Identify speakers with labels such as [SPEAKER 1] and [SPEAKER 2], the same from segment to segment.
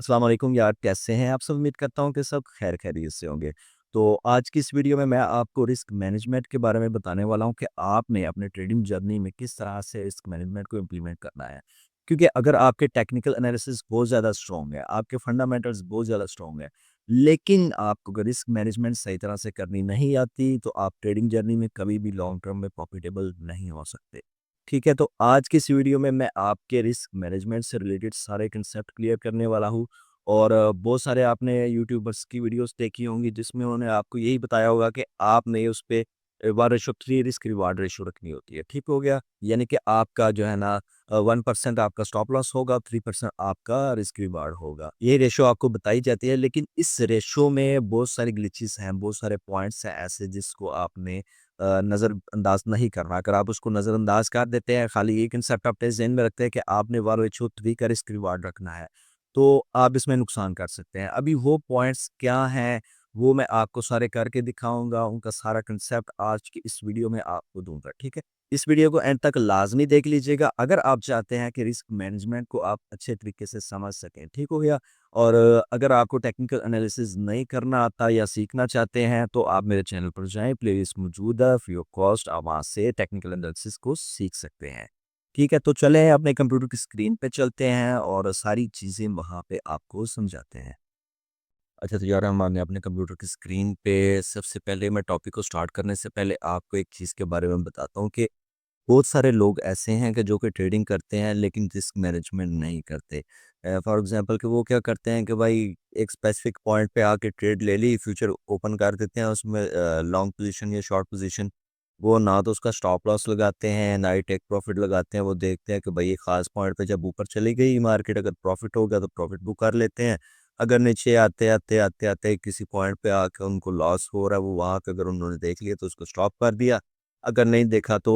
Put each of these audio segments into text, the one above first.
[SPEAKER 1] अस्सलाम वालेकुम यार, कैसे हैं आप सब? उम्मीद करता हूँ कि सब खैर खैरियत से होंगे। तो आज की इस वीडियो में मैं आपको रिस्क मैनेजमेंट के बारे में बताने वाला हूँ कि आपने अपने ट्रेडिंग जर्नी में किस तरह से रिस्क मैनेजमेंट को इम्प्लीमेंट करना है। क्योंकि अगर आपके टेक्निकल एनालिसिस बहुत ज़्यादा स्ट्रॉन्ग है, आपके फंडामेंटल्स बहुत ज़्यादा स्ट्रॉन्ग है, लेकिन आपको अगर रिस्क मैनेजमेंट सही तरह से करनी नहीं आती, तो आप ट्रेडिंग जर्नी में कभी भी लॉन्ग टर्म में प्रॉफिटेबल नहीं हो सकते। ठीक है, तो आज की इस वीडियो में मैं आपके रिस्क मैनेजमेंट से रिलेटेड सारे कंसेप्ट क्लियर करने वाला हूँ। और बहुत सारे आपने यूट्यूबर्स की वीडियोस देखी होंगी जिसमें उन्होंने आपको यही बताया होगा कि आपने उस पे 1:3 रिस्क रिवार्ड रेशियो रखनी होती है। ठीक हो गया? यानी कि आपका जो है ना 1% आपका स्टॉप लॉस होगा, 3% आपका रिस्क रिवार्ड होगा। ये रेशियो आपको बताई जाती है, लेकिन इस रेशियो में बहुत सारे ग्लिचेस हैं, बहुत सारे पॉइंट्स हैं ऐसे जिसको आपने नज़रअंदाज नहीं करना। अगर आप उसको नज़रअंदाज कर देते हैं, खाली ये कंसेप्ट अपने ज़हन में रखते हैं कि आपने 1/3 का रिस्क रिवार्ड रखना है, तो आप इसमें नुकसान कर सकते हैं। अभी वो पॉइंट्स क्या हैं, वो मैं आपको सारे करके दिखाऊँगा, उनका सारा कंसेप्ट आज की इस वीडियो में आपको दूँगा, ठीक है? इस वीडियो को एंड तक लाज़मी देख लीजिएगा अगर आप चाहते हैं कि रिस्क मैनेजमेंट को आप अच्छे तरीके से समझ सकें, ठीक हो गया? और अगर आपको टेक्निकल एनालिसिस नहीं करना आता या सीखना चाहते हैं, तो आप मेरे चैनल पर जाएँ, प्लेलिस्ट मौजूद है, फ्री ऑफ कॉस्ट आप वहाँ से टेक्निकल एनालिसिस को सीख सकते हैं। ठीक है, तो चलें अपने कंप्यूटर की स्क्रीन पे चलते हैं और सारी चीज़ें वहाँ पे आपको समझाते हैं। अच्छा, तो यार हमने अपने कंप्यूटर की स्क्रीन पे सबसे पहले मैं टॉपिक को स्टार्ट करने से पहले आपको एक चीज़ के बारे में बताता हूँ कि बहुत सारे लोग ऐसे हैं कि जो कि ट्रेडिंग करते हैं लेकिन रिस्क मैनेजमेंट नहीं करते। फॉर एग्ज़ाम्पल कि वो क्या करते हैं कि भाई एक स्पेसिफ़िक पॉइंट पे आके ट्रेड ले ली, फ्यूचर ओपन कर देते हैं उसमें लॉन्ग पोज़ीशन या शॉर्ट पोज़ीशन। वो ना तो उसका स्टॉप लॉस लगाते हैं, ना ही टेक प्रॉफ़िट लगाते हैं। वो देखते हैं कि भाई एक ख़ास पॉइंट पे जब ऊपर चली गई मार्केट, अगर प्रॉफ़िट हो गया तो प्रॉफ़िट बुक कर लेते हैं। अगर नीचे आते-आते किसी पॉइंट पे आके उनको लॉस हो रहा है, वो वहाँ पे अगर उन्होंने देख लिया तो उसको स्टॉप कर दिया। अगर नहीं देखा तो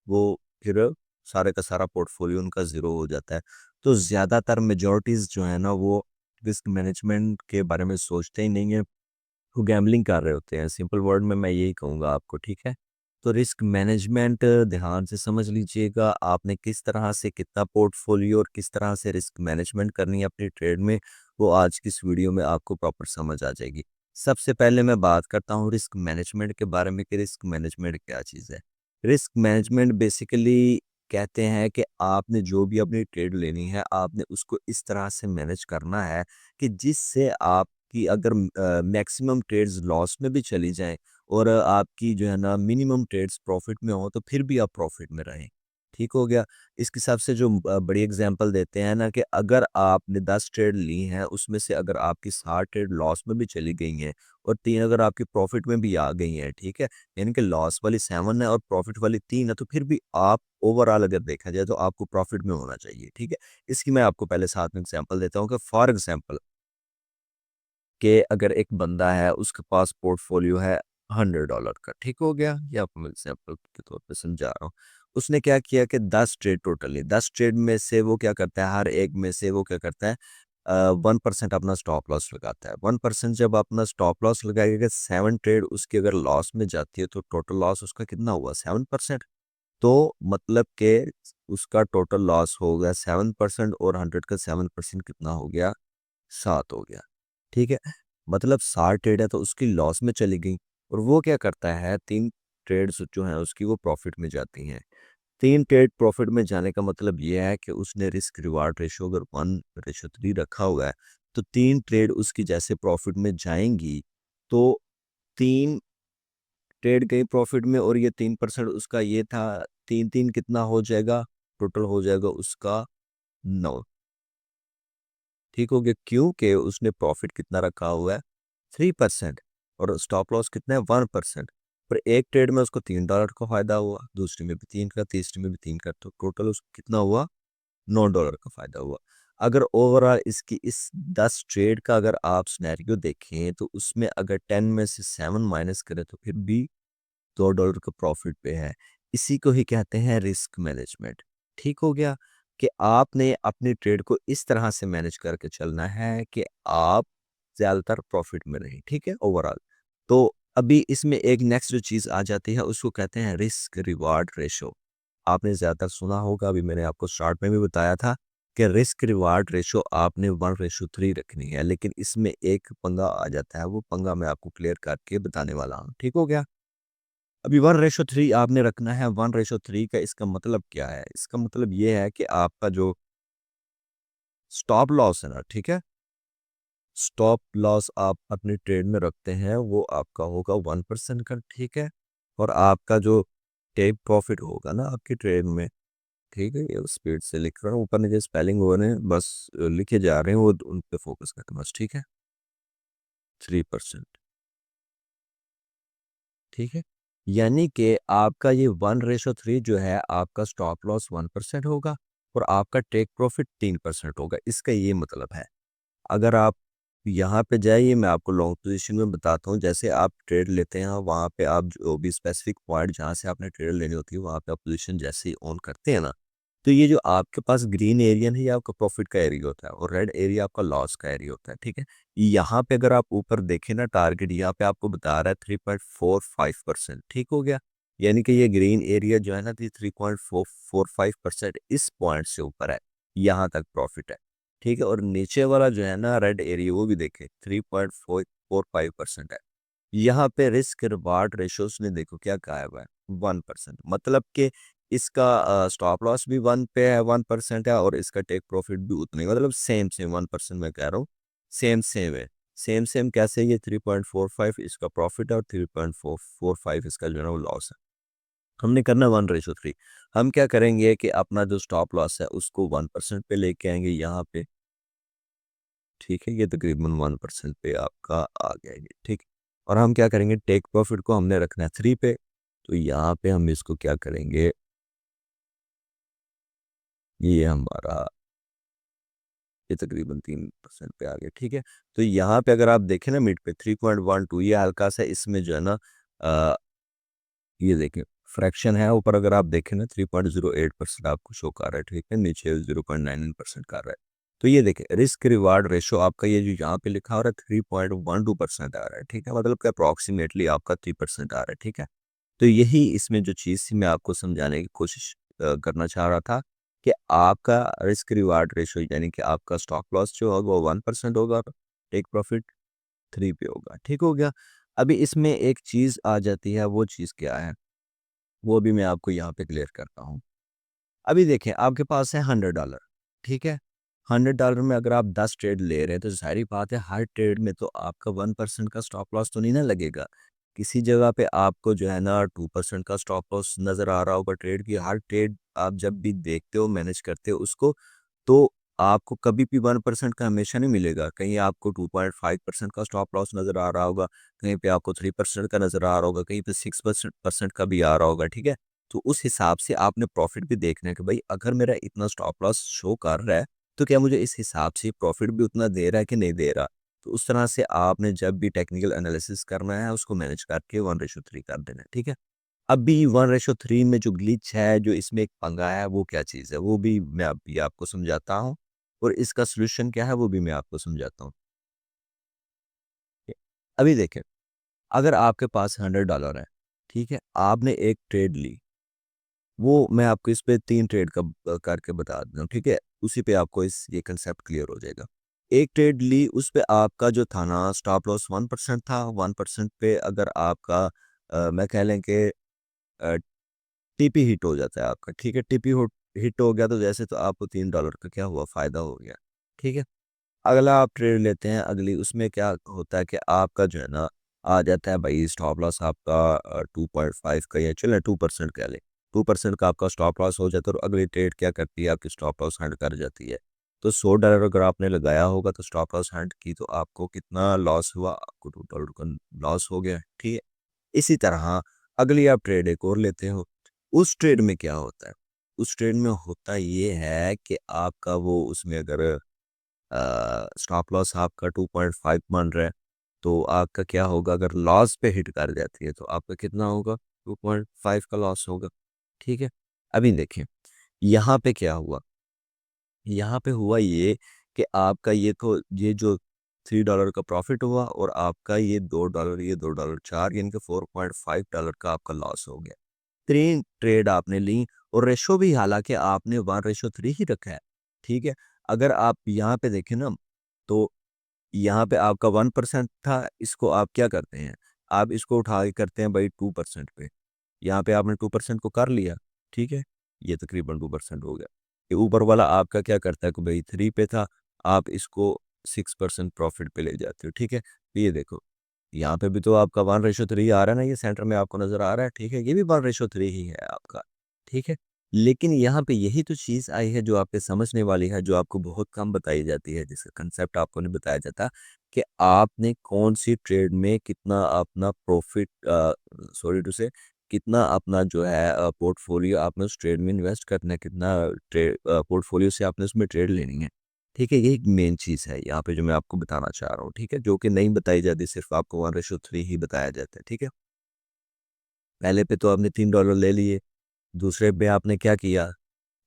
[SPEAKER 1] वो फिर सारे का सारा पोर्टफोलियो उनका ज़ीरो हो जाता है। तो ज़्यादातर मेजॉरिटीज़ जो है ना वो रिस्क मैनेजमेंट के बारे में सोचते ही नहीं है, वो गैम्बलिंग कर रहे होते हैं। सिंपल वर्ड में मैं यही कहूँगा आपको, ठीक है? तो रिस्क मैनेजमेंट ध्यान से समझ लीजिएगा, आपने किस तरह से कितना पोर्टफोलियो और किस तरह से रिस्क मैनेजमेंट करनी है अपनी ट्रेड में, वो आज की इस वीडियो में आपको प्रॉपर समझ आ जाएगी। सबसे पहले मैं बात करता हूँ रिस्क मैनेजमेंट के बारे में कि रिस्क मैनेजमेंट क्या चीज़ है। रिस्क मैनेजमेंट बेसिकली कहते हैं कि आपने जो भी अपनी ट्रेड लेनी है, आपने उसको इस तरह से मैनेज करना है कि जिससे आपकी अगर मैक्सिमम ट्रेड्स लॉस में भी चली जाएँ और आपकी जो है ना मिनिमम ट्रेड्स प्रॉफिट में हो, तो फिर भी आप प्रॉफिट में रहें। ठीक हो गया? इसके हिसाब से जो बड़ी एग्ज़ाम्पल देते हैं ना कि अगर आपने 10 ट्रेड ली हैं, उसमें से अगर आपकी 60 ट्रेड लॉस में भी चली गई हैं और 3 अगर आपकी प्रॉफिट में भी आ गई हैं, ठीक है? यानी कि लॉस वाली 7 है और प्रॉफिट वाली 3 है, तो फिर भी आप ओवरऑल अगर देखा जाए तो आपको प्रॉफिट में होना चाहिए, ठीक है? इसकी मैं आपको पहले साथ में एग्ज़ाम्पल देता हूँ कि फॉर एग्ज़ाम्पल कि अगर एक बंदा है, उसके पास पोर्टफोलियो है $100 का, ठीक हो गया? ये आपको मैं एग्ज़ाम्पल के तौर पे समझा रहा हूँ। उसने क्या किया कि 10 ट्रेड टोटल ली, 10 ट्रेड में से वो क्या करता है, हर एक में से वो क्या करता है 1% अपना स्टॉप लॉस लगाता है। 1% जब अपना स्टॉप लॉस लगाएगा, 7 ट्रेड उसकी अगर लॉस में जाती है, तो टोटल लॉस उसका कितना हुआ? 7%। तो मतलब कि उसका टोटल लॉस हो गया 7% और 100 का 7% कितना हो गया? 7 हो गया। ठीक है? मतलब 60 ट्रेड है तो उसकी लॉस में चली गई और वो क्या करता है 3 ट्रेड्स जो हैं उसकी वो प्रॉफ़िट में जाती हैं। 3 ट्रेड प्रॉफ़िट में जाने का मतलब ये है कि उसने रिस्क रिवार्ड रेशियो अगर 1:3 रखा हुआ है, तो 3 ट्रेड उसकी जैसे प्रॉफ़िट में जाएँगी, तो 3 ट्रेड गई प्रॉफ़िट में और ये 3% उसका ये था, 3-3 कितना हो जाएगा? टोटल हो जाएगा उसका 9। ठीक हो गया, क्योंकि उसने प्रॉफ़िट कितना रखा हुआ है 3% और स्टॉप लॉस कितना है 1%। पर एक ट्रेड में उसको $3 का फ़ायदा हुआ, दूसरे में भी 3 का, तीसरे में भी 3 का, तो टोटल उसको कितना हुआ $9 का फ़ायदा हुआ। अगर ओवरऑल इसकी इस 10 ट्रेड का अगर आप सिनेरियो देखें तो उसमें अगर 10 में से 7 माइनस करें तो फिर भी $2 का प्रॉफिट पे है। इसी को ही कहते हैं रिस्क मैनेजमेंट। ठीक हो गया? कि आपने अपनी ट्रेड को इस तरह से मैनेज करके चलना है कि आप ज़्यादातर प्रॉफिट में रहें, ठीक है? ओवरऑल। तो अभी इसमें एक नेक्स्ट जो चीज़ आ जाती है उसको कहते हैं रिस्क रिवार्ड रेशियो। आपने ज़्यादातर सुना होगा, अभी मैंने आपको स्टार्ट में भी बताया था कि रिस्क रिवार्ड रेशो आपने 1:3 रखनी है, लेकिन इसमें एक पंगा आ जाता है, वो पंगा मैं आपको क्लियर करके बताने वाला हूँ। ठीक हो गया? अभी 1:3 आपने रखना है। 1:3 का इसका मतलब क्या है? इसका मतलब ये है कि आपका जो स्टॉप लॉस है ना, ठीक है? स्टॉप लॉस आप अपने ट्रेड में रखते हैं, वो आपका होगा 1% का, ठीक है? और आपका जो टेक प्रॉफिट होगा ना आपकी ट्रेड में, ठीक है? ये स्पीड से लिख रहा हूँ, ऊपर नीचे स्पेलिंग हो रहे हैं, बस लिखे जा रहे हैं, वो उन पे फोकस करते हैं बस, ठीक है? 3%, ठीक है? यानी कि आपका ये 1:3 जो है, आपका स्टॉप लॉस 1% होगा और आपका टेक प्रॉफिट 3% होगा। इसका ये मतलब है, अगर आप यहाँ पे जाइए, मैं आपको लॉन्ग पोजीशन में बताता हूँ। जैसे आप ट्रेड लेते हैं, वहाँ पे आप जो भी स्पेसिफिक पॉइंट जहाँ से आपने ट्रेड लेनी होती है, वहाँ पे आप पोजीशन जैसे ही ऑन करते हैं ना, तो ये जो आपके पास ग्रीन एरिया है, ये आपका प्रॉफिट का एरिया होता है और रेड एरिया आपका लॉस का एरिया होता है, ठीक है? यहाँ पे अगर आप ऊपर देखें ना, टारगेट यहाँ पे आपको बता रहा है 3.45%, ठीक हो गया? यानी कि ये ग्रीन एरिया जो है ना, 3.45% इस पॉइंट से ऊपर है, यहाँ तक प्रॉफिट है, ठीक है? और नीचे वाला जो है ना रेड एरिया, वो भी देखें 3.45% है। यहाँ पे रिस्क रिवार्ड रेशोस ने देखो क्या कहा हुआ है, 1%, मतलब कि इसका स्टॉप लॉस भी 1% है और इसका टेक प्रॉफिट भी उतने, मतलब सेम सेम 1% मैं कह रहा हूँ, सेम सेम है। सेम सेम कैसे? ये 3.45 इसका प्रॉफिट है और 3.45 इसका जो है ना वो लॉस है। हमने करना 1:3। हम क्या करेंगे कि अपना जो स्टॉप लॉस है उसको 1% पे लेके आएंगे यहाँ पे, ठीक है? ये तकरीबन 1% पे आपका आ गया ये, ठीक है? और हम क्या करेंगे, टेक प्रॉफिट को हमने रखना है 3 पे, तो यहाँ पे हम इसको क्या करेंगे, ये हमारा ये तकरीबन 3% पे आ गया, ठीक है? तो यहाँ पे अगर आप देखें ना, मिड पे 3.12, ये हल्का सा इसमें जो है ना, अ, ये देखें फ्रैक्शन है, ऊपर अगर आप देखें ना 3.08% आपको शो कर रहा है, ठीक है? नीचे 0.99% कर रहा है। तो ये देखें रिस्क रिवार्ड रेशो आपका, ये जो यहाँ पे लिखा हो रहा है 3.12% आ रहा है, ठीक है? मतलब कि अप्रॉक्सीमेटली आपका 3% आ रहा है, ठीक है? तो यही इसमें जो चीज़ थी, मैं आपको समझाने की कोशिश करना चाह रहा था कि आपका रिस्क रिवार्ड रेशो, यानी कि आपका स्टॉप लॉस जो होगा वो 1% होगा, टेक प्रॉफिट 3 पे होगा, ठीक हो गया? अभी इसमें एक चीज़ आ जाती है, वो चीज़ क्या है? वो भी मैं आपको यहाँ पे क्लियर करता हूँ। अभी देखें, आपके पास है $100, ठीक है? $100 में अगर आप 10 ट्रेड ले रहे हैं, तो ज़ाहिर-सी बात है हर ट्रेड में तो आपका 1% का स्टॉप लॉस तो नहीं ना लगेगा। किसी जगह पे आपको जो है ना 2% का स्टॉप लॉस नज़र आ रहा होगा ट्रेड की। हर ट्रेड आप जब भी देखते हो, मैनेज करते हो उसको, तो आपको कभी भी 1% का हमेशा नहीं मिलेगा। कहीं आपको 2.5% का स्टॉप लॉस नज़र आ रहा होगा, कहीं पे आपको 3% का नज़र आ रहा होगा, कहीं पे 6% का भी आ रहा होगा, ठीक है? तो उस हिसाब से आपने प्रॉफिट भी देखना है कि भाई अगर मेरा इतना स्टॉप लॉस शो कर रहा है, तो क्या मुझे इस हिसाब से प्रॉफिट भी उतना दे रहा है कि नहीं दे रहा? तो उस तरह से आपने जब भी टेक्निकल एनालिसिस करना है, उसको मैनेज करके 1:3 कर देना है, ठीक है? अभी 1:3 में जो ग्लिच है, जो इसमें एक पंगा है, वो क्या चीज़ है? वो भी मैं अभी आपको समझाता हूँ और इसका सॉल्यूशन क्या है, वो भी मैं आपको समझाता हूँ। अभी देखें, अगर आपके पास $100 है, ठीक है? आपने एक ट्रेड ली, वो मैं आपको इस पे 3 ट्रेड का करके बता देता हूँ, ठीक है? उसी पे आपको इस ये कांसेप्ट क्लियर हो जाएगा। एक ट्रेड ली, उस पे आपका जो था ना स्टॉप लॉस 1% था, 1% पे अगर आपका मैं कह लें कि अ, टीपी हिट हो जाता है आपका, ठीक है? टीपी हुट हिट हो गया, तो जैसे तो आपको $3 का क्या हुआ, फ़ायदा हो गया, ठीक है? अगला आप ट्रेड लेते हैं, अगली उसमें क्या होता है कि आपका जो है ना आ जाता है भाई स्टॉप लॉस आपका 2.5 का, या चलें 2% कह लें। 2% का आपका स्टॉप लॉस हो जाता है, और अगली ट्रेड क्या करती है, आपकी स्टॉप लॉस हंट कर जाती है। तो $100 अगर आपने लगाया होगा, तो स्टॉप लॉस हंट की, तो आपको कितना लॉस हुआ? आपको $2 का लॉस हो गया, ठीक है? इसी तरह अगली आप ट्रेड एक और लेते हो। उस ट्रेड में क्या होता है? उस ट्रेड में होता ये है कि आपका वो उसमें अगर स्टॉप लॉस आपका 2.5 मान रहा है, तो आपका क्या होगा, अगर लॉस पे हिट कर जाती है, तो आपका कितना होगा? 2.5 का लॉस होगा, ठीक है? अभी देखिए, यहाँ पे क्या हुआ? यहाँ पे हुआ ये कि आपका ये जो $3 का प्रॉफिट हुआ, और आपका ये $2, ये $2 4, यानी कि $4.5 का आपका लॉस हो गया। 3 ट्रेड आपने ली, और रेशो भी हालाँकि आपने 1:3 ही रखा है, ठीक है। अगर आप यहाँ पे देखें ना, तो यहाँ पे आपका 1% था, इसको आप क्या करते हैं, आप इसको उठा के करते हैं भाई 2% पे। यहाँ पे आपने 2% को कर लिया, ठीक है, ये तकरीबन 2% हो गया। ये ऊपर वाला आपका क्या करता है कि भाई 3 पे था, आप इसको 6% प्रॉफिट पे ले जाते हो, ठीक है। तो ये देखो, यहाँ पे भी तो आपका 1:3 आ रहा है ना, ये सेंटर में आपको नजर आ रहा है, ठीक है, ये भी 1:3 ही है आपका, ठीक है। लेकिन यहाँ पे यही तो चीज़ आई है जो आपके समझने वाली है, जो आपको बहुत कम बताई जाती है, जिसका कंसेप्ट आपको नहीं बताया जाता कि आपने कौन सी ट्रेड में कितना अपना प्रॉफिट, सॉरी टू से, कितना अपना जो है पोर्टफोलियो आपने उस ट्रेड में इन्वेस्ट करना है, कितना ट्रेड पोर्टफोलियो से आपने उसमें ट्रेड लेनी है, ठीक है। ये एक मेन चीज़ है यहाँ पे जो मैं आपको बताना चाह रहा हूँ, ठीक है, जो कि नहीं बताई जाती, सिर्फ आपको 1:3 ही बताया जाता है, ठीक है। पहले पे तो आपने $3 ले लिए, दूसरे पे आपने क्या किया,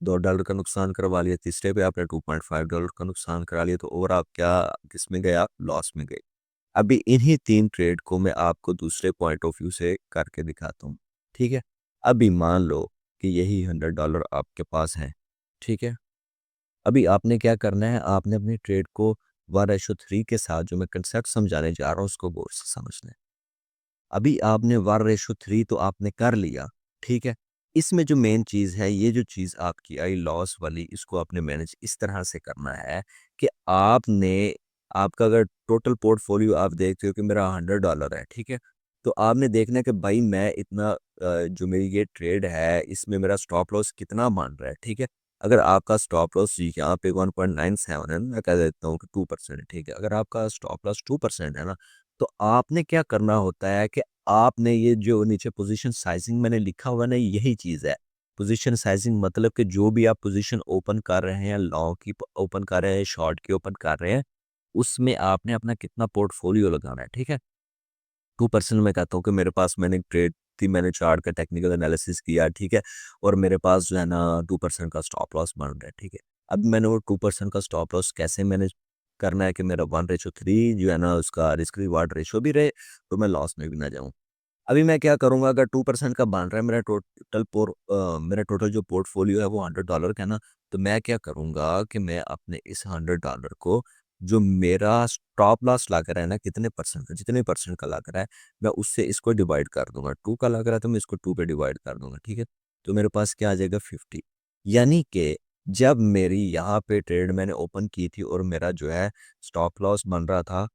[SPEAKER 1] $2 का नुकसान करवा लिया, तीसरे पे आपने $2.5 का नुकसान करा लिया, तो और आप क्या, किस में गए, आप लॉस में गए। अभी इन्हीं 3 ट्रेड को मैं आपको दूसरे पॉइंट ऑफ व्यू से करके दिखाता हूँ, ठीक है। अभी मान लो कि यही $100 आपके पास है, ठीक है। अभी आपने क्या करना है, आपने अपनी ट्रेड को 1:3 के साथ, जो मैं कंसेप्ट समझाने जा रहा हूँ, उसको गौर से समझना है। अभी आपने 1:3 तो आपने कर लिया, ठीक है। इसमें जो मेन चीज़ है, ये जो चीज़ आपकी आई लॉस वाली, इसको आपने मैनेज इस तरह से करना है कि आपने, आपका अगर टोटल पोर्टफोलियो आप देखते हो कि मेरा $100 है, ठीक है, तो आपने देखना है कि भाई मैं इतना, जो मेरी ये ट्रेड है, इसमें मेरा स्टॉप लॉस कितना मान रहा है, ठीक है। अगर आपका स्टॉप लॉस यहाँ पे 1.97 है, मैं कह देता हूँ कि 2% है, ठीक है। अगर आपका स्टॉप लॉस 2% है ना, तो आपने क्या करना होता है कि आपने ये जो नीचे पोजीशन साइजिंग मैंने लिखा हुआ ना, यही चीज़ है। पोजीशन साइजिंग मतलब कि जो भी आप पोजीशन ओपन कर रहे हैं, लॉन्ग की ओपन कर रहे हैं, शॉर्ट की ओपन कर रहे हैं, उसमें आपने अपना कितना पोर्टफोलियो लगाना है, ठीक है। 2% मैं कहता हूँ कि मेरे पास, मैंने ट्रेड थी, मैंने चार्ट का टेक्निकल एनालिसिस किया, ठीक है, और मेरे पास जो है ना 2% का स्टॉप लॉस बन रहा है, ठीक है। अब मैंने वो 2% का स्टॉप लॉस कैसे मैनेज करना है कि मेरा 1:3 जो है ना, उसका रिस्क रिवार्ड रेशो भी रहे, तो मैं लॉस में भी ना जाऊँ। अभी मैं क्या करूँगा, अगर 2% का बन रहा है मेरा टोटल जो पोर्टफोलियो है वो $100 का है ना, तो मैं क्या करूँगा कि मैं अपने इस $100 को, जो मेरा स्टॉप लॉस लग रहा है ना, कितने परसेंट का, जितने परसेंट का लग रहा है, मैं उससे इसको डिवाइड कर दूंगा। 2 का लग रहा है तो मैं इसको 2 पे डिवाइड कर दूंगा, ठीक है। तो मेरे पास क्या आ जाएगा, 50। यानी कि जब मेरी यहाँ पे ट्रेड मैंने ओपन की थी और मेरा जो है स्टॉप लॉस बन रहा था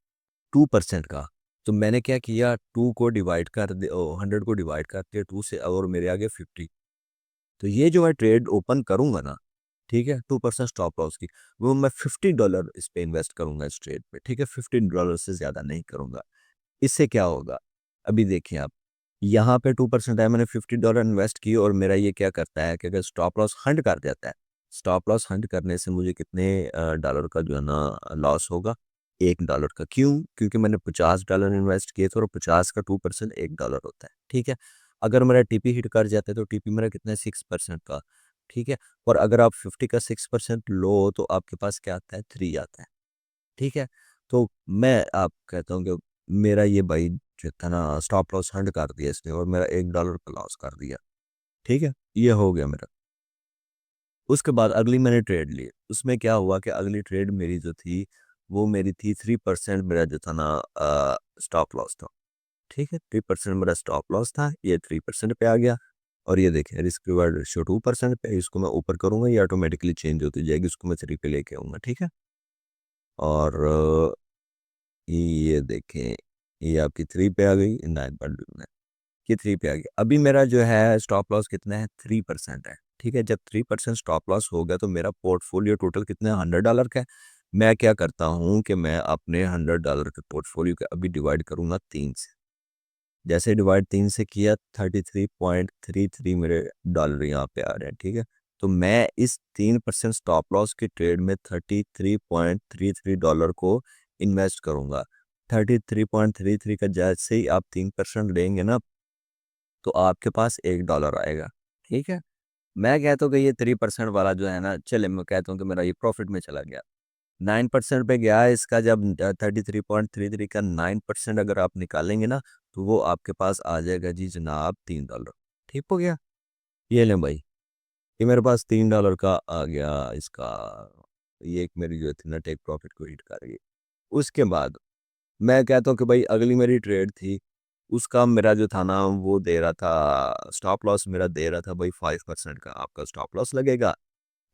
[SPEAKER 1] 2% का, तो मैंने क्या किया, 2 को डिवाइड कर दे, 100 को डिवाइड करके 2 से, और मेरे आगे 50। तो ये जो मैं ट्रेड ओपन करूंगा ना, ठीक है, 2% स्टॉप लॉस की, वो मैं $50 इस पे इन्वेस्ट करूंगा इस ट्रेड पे, ठीक है, $15 से ज्यादा नहीं करूंगा। इससे क्या होगा, अभी देखिए आप, यहाँ पे 2% है, मैंने $50 इन्वेस्ट किए, और मेरा ये क्या करता है कि अगर स्टॉप लॉस हंट कर देता है, स्टॉप लॉस हंट करने से मुझे कितने डॉलर का जो है ना लॉस होगा, $1 का। क्यों? क्योंकि मैंने $50 इन्वेस्ट किए थे, और 50 का 2% $1 होता है, ठीक है। अगर मेरा टीपी हिट कर जाता है, तो टीपी मेरा कितना है, 6% का, ठीक है। और अगर आप 50 का 6% लो, तो आपके पास क्या आता है, 3 आता है, ठीक है। तो मैं आप कहता हूँ कि मेरा ये भाई जो था ना, स्टॉप लॉस हंट कर दिया इसने, और मेरा $1 का लॉस कर दिया, ठीक है, ये हो गया मेरा। उसके बाद अगली मैंने ट्रेड ली, उसमें क्या हुआ कि अगली ट्रेड मेरी जो थी, वो मेरी थी 3%, मेरा जो था ना स्टॉप लॉस था, ठीक है। 3% मेरा स्टॉप लॉस था, ये 3% पे आ गया। और ये देखें, रिस्क रिवार्ड रेशियो 2% पे, इसको मैं ऊपर करूंगा, ये ऑटोमेटिकली चेंज होती जाएगी, उसको मैं 3 पे लेके आऊंगा, ठीक है। और ये देखें, ये आपकी 3 पे आ गई, ना एक बार देखना है, ये 3 पे आ गई। अभी मेरा जो है स्टॉप लॉस कितना है, 3% है, ठीक है। जब 3% स्टॉप लॉस हो गया, तो मेरा पोर्टफोलियो टोटल कितना है, $100 का है। मैं क्या करता हूँ कि मैं अपने $100 के पोर्टफोलियो के अभी डिवाइड करूंगा 3 से। जैसे डिवाइड 3 से किया, 33.33 मेरे डॉलर यहाँ पे आ रहे हैं, ठीक है। तो मैं इस 3% स्टॉप लॉस की ट्रेड में $33.33 को इन्वेस्ट करूंगा। 33.33 का जैसे ही आप 3% लेंगे ना, तो आपके पास $1 आएगा, ठीक है। मैं कहता हूँ कि ये 3% वाला जो है ना, चले, मैं कहता हूँ कि मेरा ये प्रॉफिट में चला गया, 9% पे गया है इसका। जब 33.33 का 9% अगर आप निकालेंगे ना, तो वो आपके पास आ जाएगा जी जनाब $3। ठीक हो गया, ये लें भाई, ये मेरे पास $3 का आ गया इसका ये एक मेरी जो थी ना टेक प्रॉफिट को हिट कर गई। उसके बाद मैं कहता हूँ कि भाई अगली मेरी ट्रेड थी, उसका मेरा जो था ना वो दे रहा था स्टॉप लॉस मेरा दे रहा था भाई 5% का आपका स्टॉप लॉस लगेगा,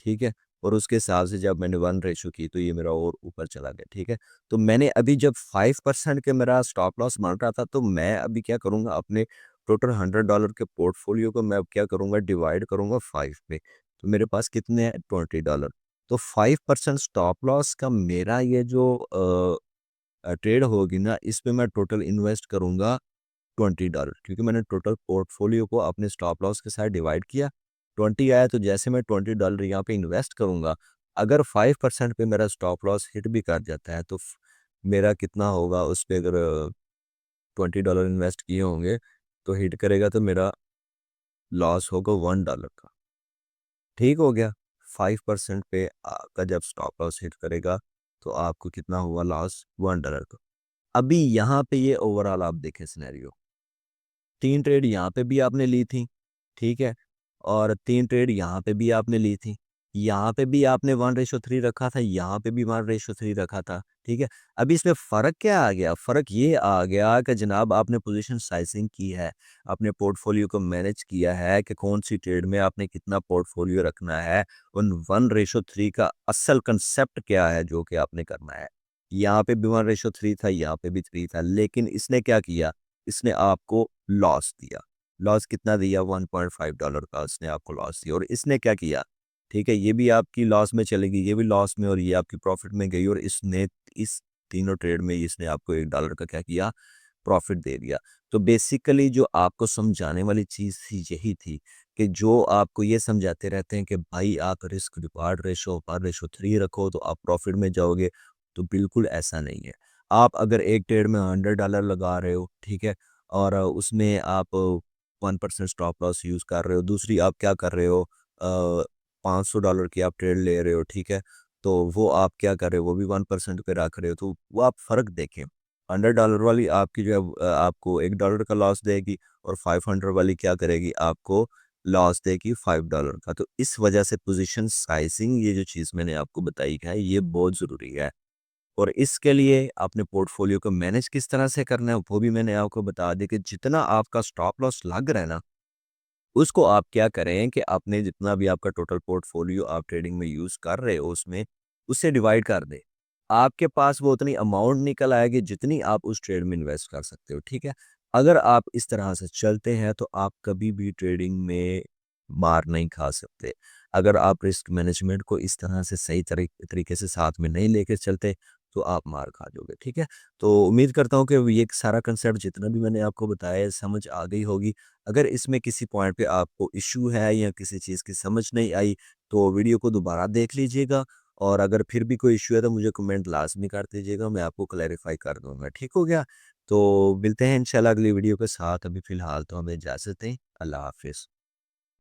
[SPEAKER 1] ठीक है? और उसके हिसाब से जब मैंने 1 रेशो की तो ये मेरा और ऊपर चला गया, ठीक है? तो मैंने अभी जब 5% के मेरा स्टॉप लॉस बन रहा था तो मैं अभी क्या करूँगा अपने टोटल $100 के पोर्टफोलियो को मैं अब क्या करूँगा डिवाइड करूँगा 5 पे। तो मेरे पास कितने हैं $20। तो 5% स्टॉप लॉस का मेरा ये जो ट्रेड होगी ना इसमें मैं टोटल इन्वेस्ट करूँगा $20 क्योंकि मैंने टोटल पोर्टफोलियो को अपने स्टॉप लॉस के साथ डिवाइड किया। 20 आया तो जैसे मैं $20 यहाँ पे इन्वेस्ट करूँगा, अगर 5% पे मेरा स्टॉप लॉस हिट भी कर जाता है तो मेरा कितना होगा उस पे अगर $20 इन्वेस्ट किए होंगे तो हिट करेगा तो मेरा लॉस होगा $1 का। ठीक हो गया? 5% पे आपका जब स्टॉप लॉस हिट करेगा तो आपको कितना हुआ लॉस $1 का। अभी यहाँ पे ये ओवरऑल आप देखें सिनेरियो 3 ट्रेड यहाँ पे भी आपने ली थी, ठीक है? और 3 ट्रेड यहाँ पे भी आपने ली थी। यहाँ पे भी आपने 1:3 रखा था, यहाँ पे भी 1:3 रखा था, ठीक है? अभी इसमें फ़र्क क्या आ गया? फ़र्क ये आ गया कि जनाब आपने पोज़ीशन साइज़िंग की है, आपने पोर्टफ़ोलियो को मैनेज किया है कि कौन-सी ट्रेड में आपने कितना पोर्टफ़ोलियो रखना है। उन 1:3 का असल कांसेप्ट क्या है जो कि आपने करना है। यहाँ पे भी 1:3 था, यहाँ पे भी 3 था, लेकिन इसने क्या किया? इसने आपको लॉस दिया। लॉस कितना दिया? $1.5 का इसने आपको लॉस दिया और इसने क्या किया? ठीक है, ये भी आपकी लॉस में चली गई, ये भी लॉस में और ये आपकी प्रॉफ़िट में गई और इसने इस तीनों ट्रेड में इसने आपको $1 का क्या किया? प्रॉफ़िट दे दिया। तो बेसिकली जो आपको समझाने वाली चीज़ थी यही थी कि जो आपको ये समझाते रहते हैं कि भाई आप रिस्क रिवार्ड रेशो 1:3 रखो तो आप प्रॉफ़िट में जाओगे, तो बिल्कुल ऐसा नहीं है। आप अगर एक ट्रेड में $100 लगा रहे हो, ठीक है? और उसमें आप 1% स्टॉप लॉस यूज़ कर रहे हो, दूसरी आप क्या कर रहे हो $500 की आप ट्रेड ले रहे हो, ठीक है? तो वो आप क्या कर रहे हो, वो भी 1% पे रख रहे हो, तो वो आप फ़र्क देखें। $100 वाली आपकी जो है आपको $1 का लॉस देगी और 500 वाली क्या करेगी, आपको लॉस देगी $5 का। तो इस वजह से पोज़ीशन साइज़िंग ये जो चीज़ मैंने आपको बताई है, ये बहुत ज़रूरी है। और इसके लिए आपने पोर्टफोलियो को मैनेज किस तरह से करना है वो भी मैंने आपको बता दिया कि जितना आपका स्टॉप लॉस लग रहा है ना उसको आप क्या करें कि आपने जितना भी आपका टोटल पोर्टफोलियो आप ट्रेडिंग में यूज कर रहे हो उसमें उससे डिवाइड कर दे। आपके पास वो उतनी अमाउंट निकल आएगी जितनी आप उस ट्रेड में इन्वेस्ट कर सकते हो, ठीक है? अगर आप इस तरह से चलते हैं तो आप कभी भी ट्रेडिंग में मार नहीं खा सकते। अगर आप रिस्क मैनेजमेंट को इस तरह से सही तरीके से साथ में नहीं लेके चलते तो आप मार खा जाओगे, ठीक है? तो उम्मीद करता हूँ कि ये सारा कंसेप्ट जितना भी मैंने आपको बताया है समझ आ गई होगी। अगर इसमें किसी पॉइंट पे आपको इश्यू है या किसी चीज़ की समझ नहीं आई, तो वीडियो को दोबारा देख लीजिएगा और अगर फिर भी कोई इश्यू है तो मुझे कमेंट लाज़मी कर दीजिएगा, मैं आपको क्लैरिफ़ाई कर दूँगा, ठीक हो गया? तो मिलते हैं इंशाल्लाह अगली वीडियो के साथ, अभी फ़िलहाल तो हमें इजाज़त दें। अल्लाह हाफ़िज़।